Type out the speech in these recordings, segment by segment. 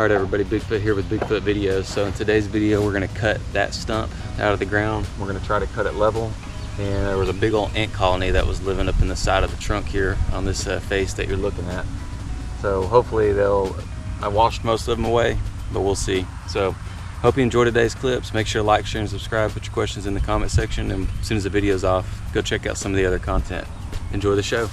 All right, everybody, Bigfoot here with Bigfoot Videos. So in today's video, we're gonna cut that stump out of the ground. We're gonna try to cut it level. And there was a big old ant colony that was living up in the side of the trunk here on this face that you're looking at. So hopefully I washed most of them away, but we'll see. So hope you enjoyed today's clips. Make sure to like, share, and subscribe. Put your questions in the comment section. And as soon as the video's off, go check out some of the other content. Enjoy the show.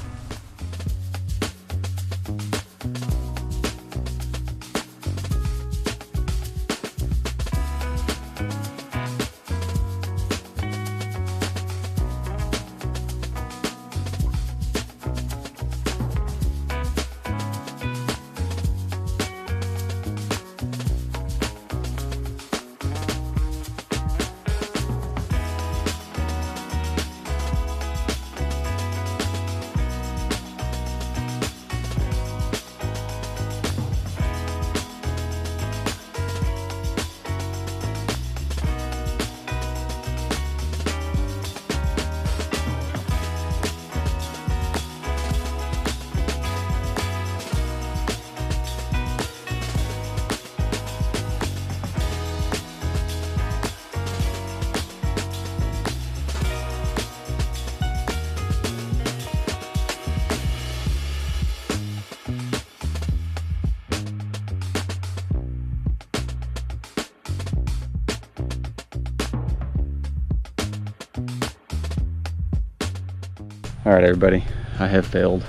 All right, everybody, I have failed.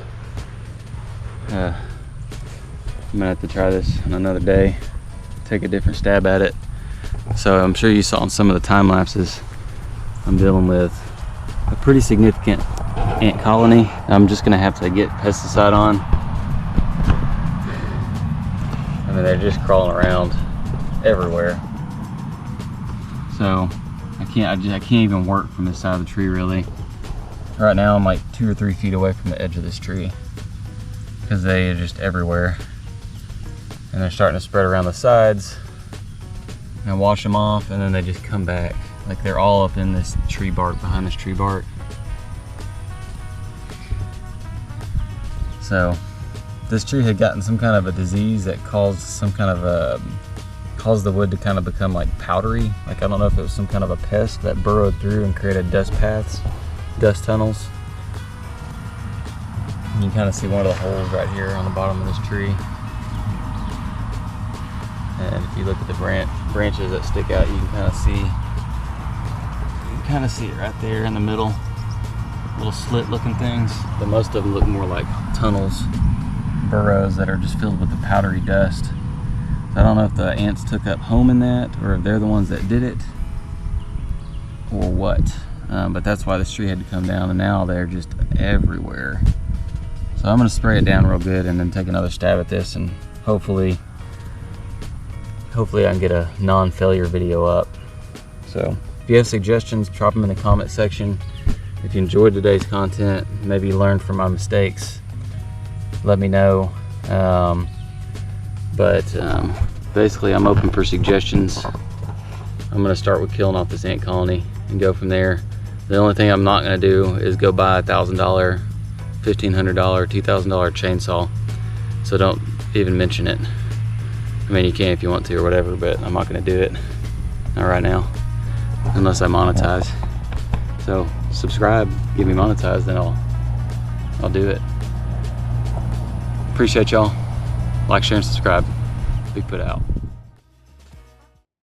I'm gonna have to try this on another day, take a different stab at it. So I'm sure you saw in some of the time lapses, I'm dealing with a pretty significant ant colony. I'm just gonna have to get pesticide on. I mean, they're just crawling around everywhere. So I can't even work from this side of the tree really. Right now I'm like 2 or 3 feet away from the edge of this tree because they are just everywhere and they're starting to spread around the sides. And I wash them off and then they just come back. Like they're all up in this tree bark, behind this tree bark. So this tree had gotten some kind of a disease that caused some kind of caused the wood to kind of become like powdery. Like I don't know if it was some kind of a pest that burrowed through and created dust paths. Dust tunnels. You can kind of see one of the holes right here on the bottom of this tree. And if you look at the branches that stick out, you can kind of see it right there in the middle. Little slit looking things. But most of them look more like tunnels, burrows that are just filled with the powdery dust. So I don't know if the ants took up home in that or if they're the ones that did it or what. But that's why this tree had to come down, and now they're just everywhere. So I'm gonna spray it down real good and then take another stab at this, and hopefully I can get a non-failure video up. So if you have suggestions, drop them in the comment section. If you enjoyed today's content, maybe you learned from my mistakes, let me know. Basically I'm open for suggestions. I'm gonna start with killing off this ant colony and go from there. The only thing I'm not gonna do is go buy a $1,000, $1,500, $2,000 chainsaw. So don't even mention it. I mean, you can if you want to or whatever, but I'm not gonna do it. Not right now, unless I monetize. So subscribe, get me monetized, then I'll do it. Appreciate y'all. Like, share, and subscribe. Bigfoot out.